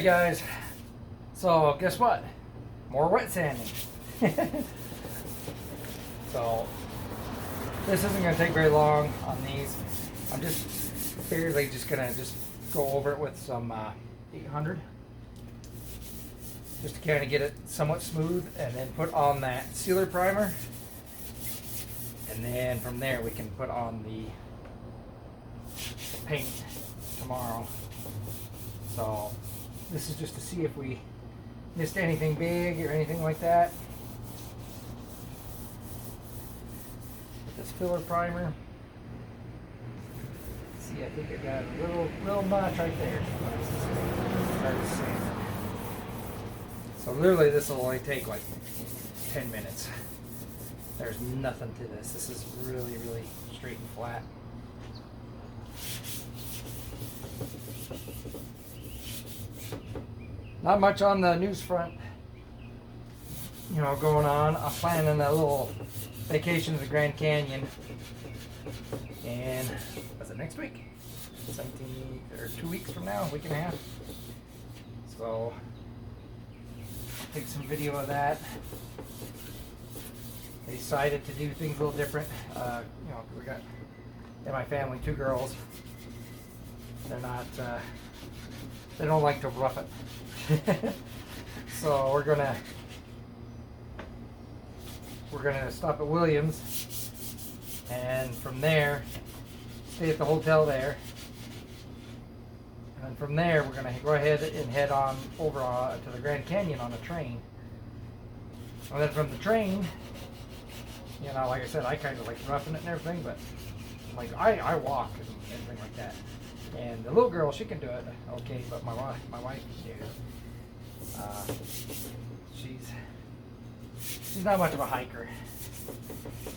Alright guys, so guess what? More wet sanding. So this isn't going to take very long on these. I'm just barely just going to go over it with some 800 just to kind of get it somewhat smooth, and then put on that sealer primer, and then from there we can put on the paint tomorrow. So this is just to see if we missed anything big or anything like that. With this filler primer. See, I think I got a little notch right there. Hard to see. So literally this will only take like 10 minutes. There's nothing to this. This is really, really straight and flat. Not much on the news front, you know, going on. I'm planning a little vacation to the Grand Canyon, and what's it, next week? 17 or 2 weeks from now, a week and a half. So I'll take some video of that. They decided to do things a little different. You know, we got in my family 2 girls. They're not. They don't like to rough it. So we're gonna stop at Williams, and from there stay at the hotel there, and then from there we're gonna go ahead and head on over to the Grand Canyon on a train. And then from the train, you know, like I said, I kind of like roughing it and everything, but like I walk and everything like that. And the little girl, she can do it okay, but my wife can do it. She's not much of a hiker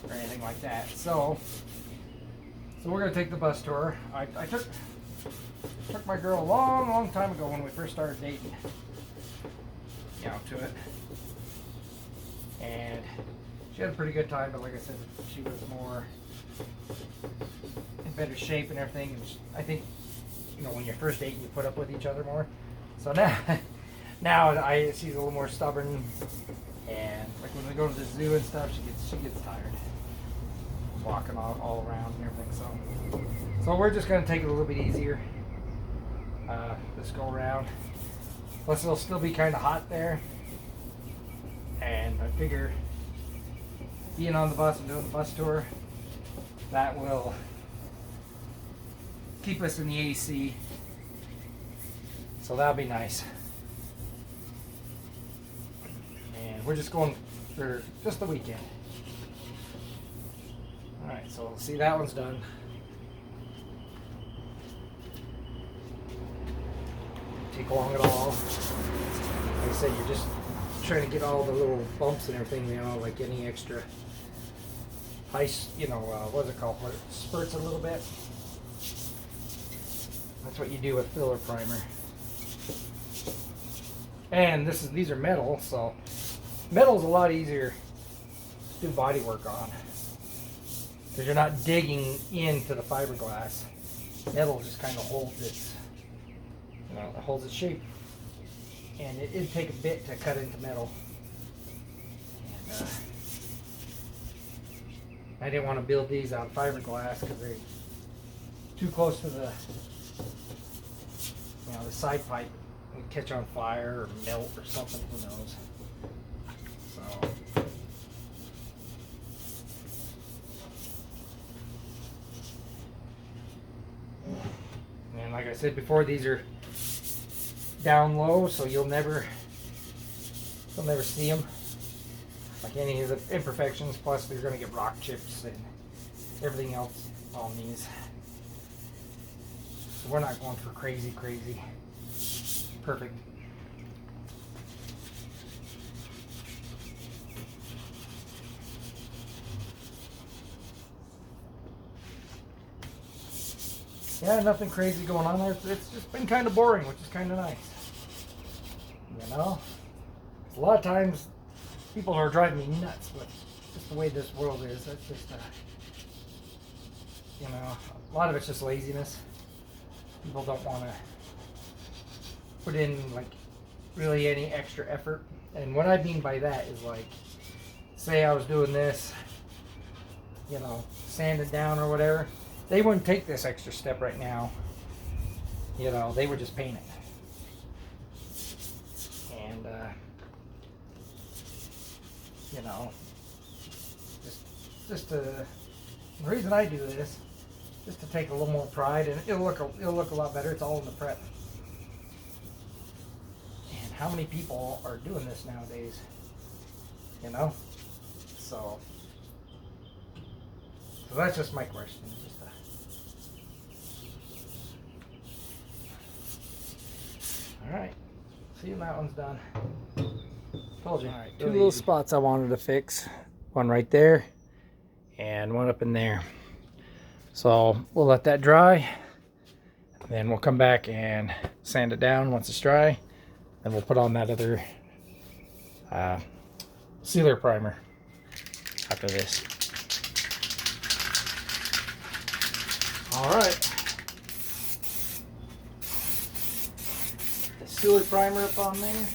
or anything like that. So we're gonna take the bus tour. I took my girl a long time ago when we first started dating, you know, to it, and she had a pretty good time. But like I said, she was more in better shape and everything. And I think, you know, when you're first dating, you put up with each other more. So now she's a little more stubborn, and like when we go to the zoo and stuff, she gets tired walking all around and everything. So we're just gonna take it a little bit easier this go around. Plus it'll still be kind of hot there, and I figure being on the bus and doing the bus tour, that will keep us in the AC. So that'll be nice. And we're just going for just the weekend. Alright, so see, that one's done. Take long at all. Like I said, you're just trying to get all the little bumps and everything, you know, like any extra ice, you know, what's it called, where it spurts a little bit. That's what you do with filler primer. And these are metal, so metal is a lot easier to do body work on, because you're not digging into the fiberglass. Metal just kind of holds its, you know, it holds its shape, and it'd take a bit to cut into metal. And I didn't want to build these out of fiberglass because they're too close to the, you know, the side pipe. Would catch on fire or melt or something, who knows. So and like I said before, these are down low, so you'll never see them, like any of the imperfections. Plus they're going to get rock chips and everything else on these, so we're not going for crazy perfect. Yeah, nothing crazy going on there. It's just been kind of boring, which is kind of nice. You know, a lot of times people are driving me nuts, but just the way this world is, that's just, you know, a lot of it's just laziness. People don't want to put in like really any extra effort. And what I mean by that is, like, say I was doing this, you know, sanded down or whatever, they wouldn't take this extra step right now. You know, they would just paint it. And, you know, the reason I do this, just to take a little more pride, and it'll look a lot better. It's all in the prep. And how many people are doing this nowadays? You know, so that's just my question. All right, see when that one's done. Told you. All right, two little spots I wanted to fix. One right there, and one up in there. So we'll let that dry, and then we'll come back and sand it down once it's dry. Then we'll put on that other sealer primer after this. All right. The sealer primer up on there.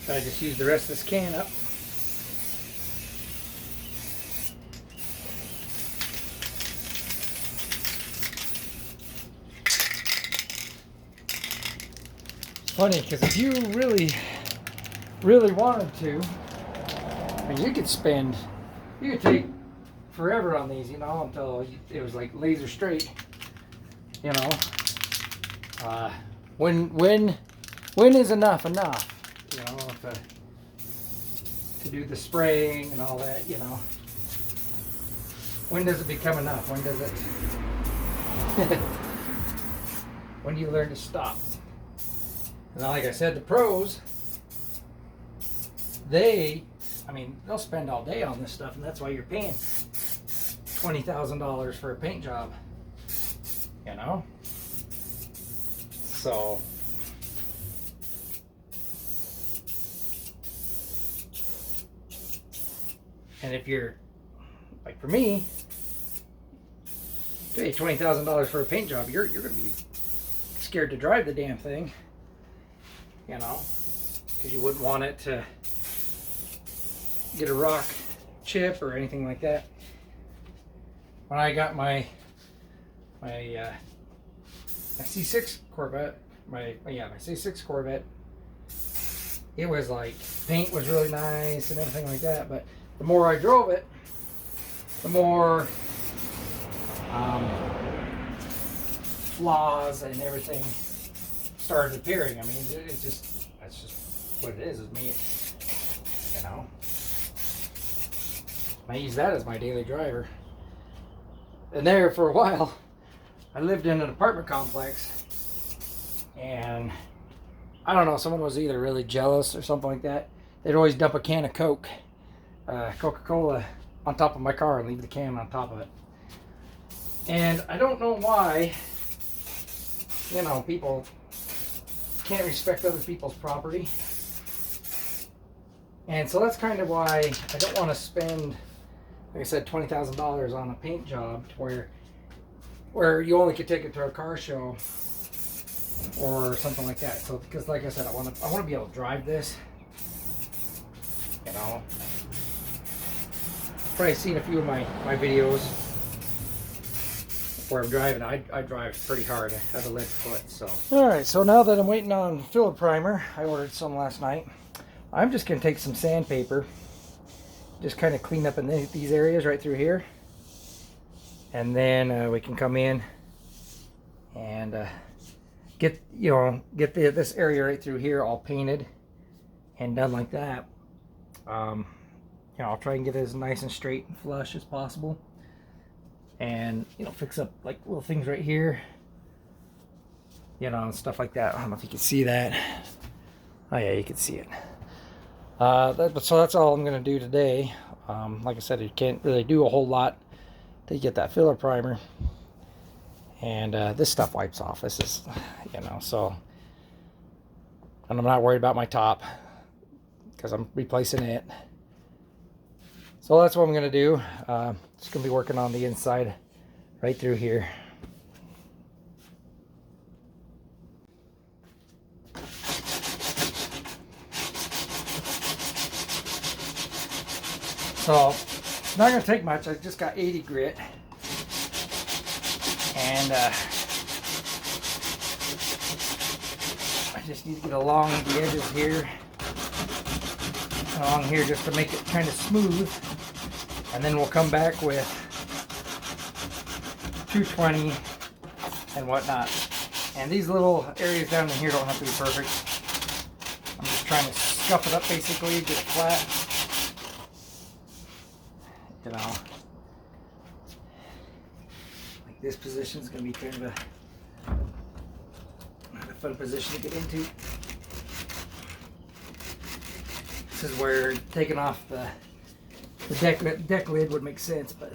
I just used the rest of this can up. Funny, because if you really wanted to, I mean, you could take forever on these, you know, until it was like laser straight, you know. When is enough? You know, to do the spraying and all that, you know. When does it become enough? When does it? When do you learn to stop? And like I said, the pros, they'll spend all day on this stuff, and that's why you're paying $20,000 for a paint job, you know. So. And if you're, like for me, pay $20,000 for a paint job, you're going to be scared to drive the damn thing, you know, because you wouldn't want it to get a rock chip or anything like that. When I got my C6 Corvette, my C6 Corvette, it was like, paint was really nice and everything like that, but the more I drove it, the more flaws and everything started appearing. I mean, that's just what it is with me, you know. I use that as my daily driver. And there for a while, I lived in an apartment complex, and I don't know, someone was either really jealous or something like that. They'd always dump a can of Coke. Coca-Cola on top of my car and leave the can on top of it. And I don't know why, you know, people can't respect other people's property. And so that's kind of why I don't want to spend, like I said, $20,000 on a paint job where you only could take it to a car show or something like that. So because like I said, I want to be able to drive this, you know. Probably seen a few of my videos where I'm driving. I drive pretty hard. I have a lead foot, so. Alright, so now that I'm waiting on filler primer, I ordered some last night. I'm just going to take some sandpaper, just kind of clean up in these areas right through here. And then we can come in and get this area right through here all painted and done like that. I'll try and get it as nice and straight and flush as possible, and fix up like little things right here, and stuff like that. I don't know if you can see that. Oh yeah, you can see it. So that's all I'm gonna do today. Like I said, you can't really do a whole lot to get that filler primer, and this stuff wipes off. This is, so, and I'm not worried about my top because I'm replacing it. So that's what I'm gonna do. Just gonna be working on the inside right through here. So it's not gonna take much. I just got 80 grit, and I just need to get along the edges here, along here, just to make it kind of smooth. And then we'll come back with 220 and whatnot. And these little areas down in here don't have to be perfect. I'm just trying to scuff it up, basically, get it flat. Like this position is going to be kind of a fun position to get into. This is where taking off the deck lid would make sense, but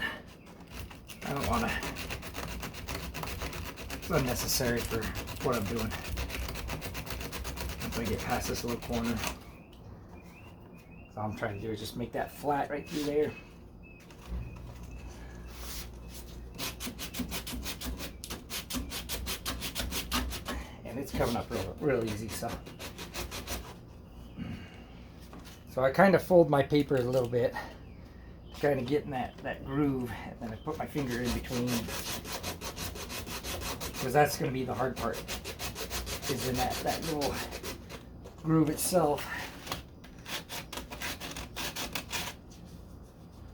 I don't want to. It's unnecessary for what I'm doing. Once I get past this little corner, all I'm trying to do is just make that flat right through there. And it's coming up real easy, so I kind of fold my paper a little bit, kind of get in that groove, and then I put my finger in between, because that's going to be the hard part, is in that little groove itself.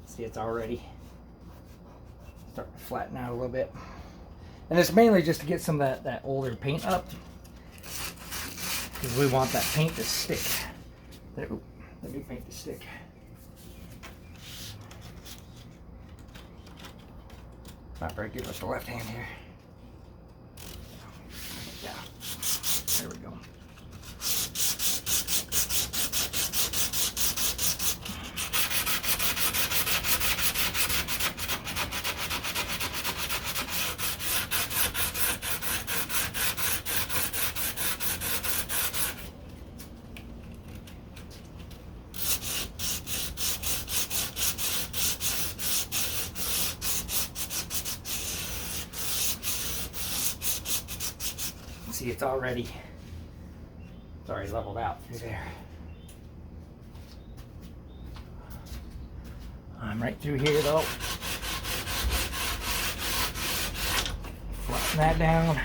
See, it's already starting to flatten out a little bit, and it's mainly just to get some of that older paint up, because we want that paint to stick. The new paint to stick. Not very good with the left hand here. Yeah, there we go. See, it's already leveled out through there. I'm right through here though. Flatten that down.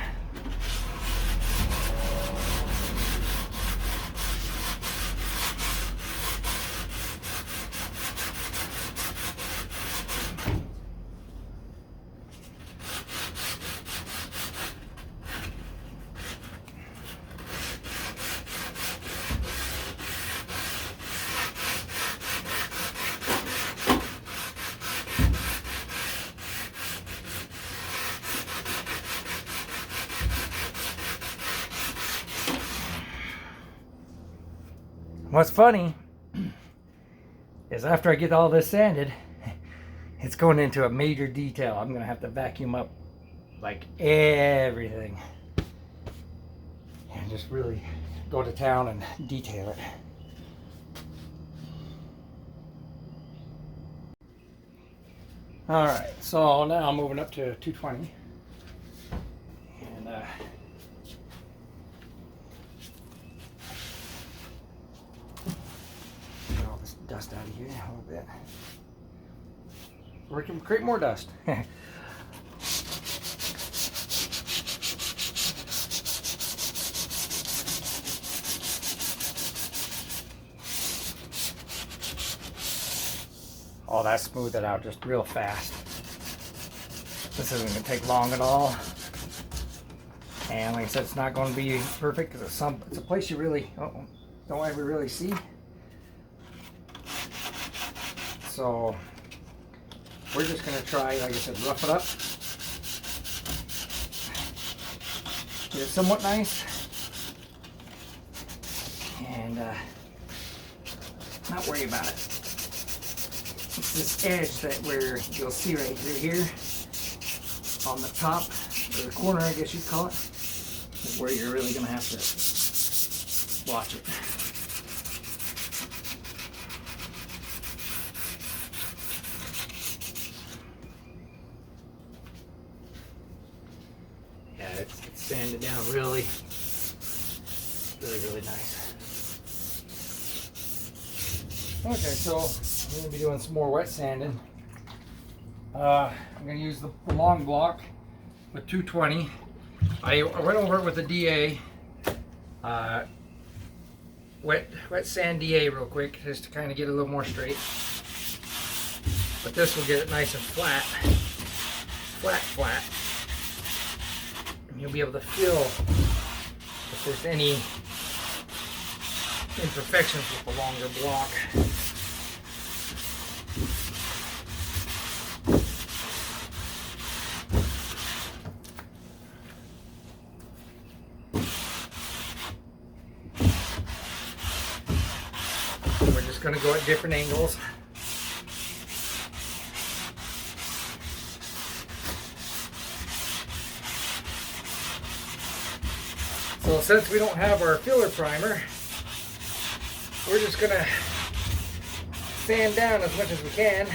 What's funny is after I get all this sanded, it's going into a major detail. I'm going to have to vacuum up like everything and just really go to town and detail it. Alright, so now I'm moving up to 220. And get all this dust out of here a little bit. We can create more dust. Oh, that smoothed it out just real fast. This isn't going to take long at all. And like I said, it's not going to be perfect because it's a place you really don't ever really see. So we're just going to try, like I said, rough it up. Get it somewhat nice. And not worry about it. It's this edge that where you'll see right through here on the top, or the corner I guess you'd call it, is where you're really going to have to watch it. Yeah, it's sanded down really nice. Okay, so I'm going to be doing some more wet sanding. I'm going to use the long block with 220. I went over it with the DA, wet sand DA real quick, just to kind of get it a little more straight. But this will get it nice and flat. And you'll be able to feel if there's any imperfections with the longer block. We're just going to go at different angles. So since we don't have our filler primer, we're just going to sand down as much as we can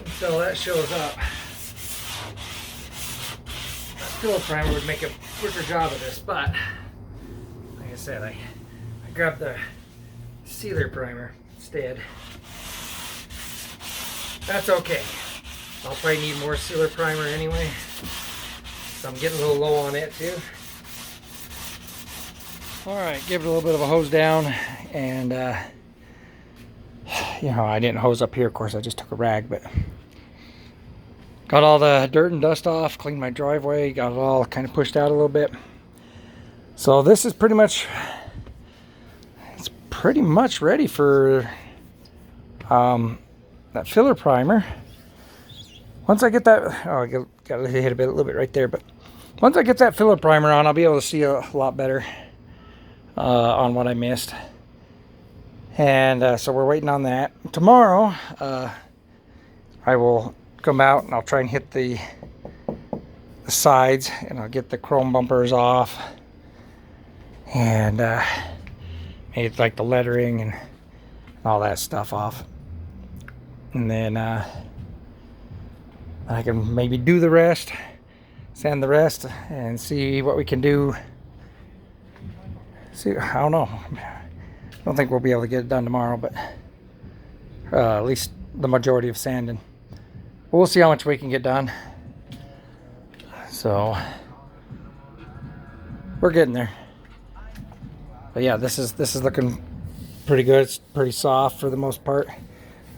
until that shows up. That filler primer would make a quicker job of this, but like I said, I grabbed the sealer primer instead. That's okay. I'll probably need more sealer primer anyway, so I'm getting a little low on it too. Alright, give it a little bit of a hose down, and you know, I didn't hose up here, of course, I just took a rag, but got all the dirt and dust off, cleaned my driveway, got it all kind of pushed out a little bit. So this is pretty much ready for that filler primer. Once I get that, oh, I got to hit a little bit right there, but once I get that filler primer on, I'll be able to see a lot better on what I missed. And so we're waiting on that. Tomorrow I will come out and I'll try and hit the sides, and I'll get the chrome bumpers off, and maybe like the lettering and all that stuff off. And then I can maybe do the rest, sand the rest, and see what we can do. See, I don't know. I don't think we'll be able to get it done tomorrow, but at least the majority of sanding. We'll see how much we can get done. So we're getting there. But yeah, this is looking pretty good. It's pretty soft for the most part. I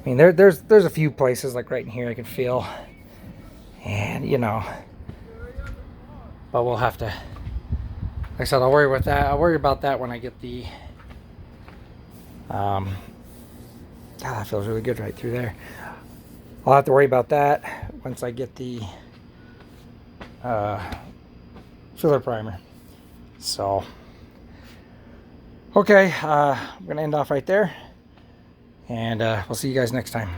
mean, there's a few places like right in here I can feel, and you know, but we'll have to. Like I said, I'll worry with that. I'll worry about that when I get the. God, that feels really good right through there. I'll have to worry about that once I get the filler primer. So, okay, I'm gonna end off right there, and we'll see you guys next time.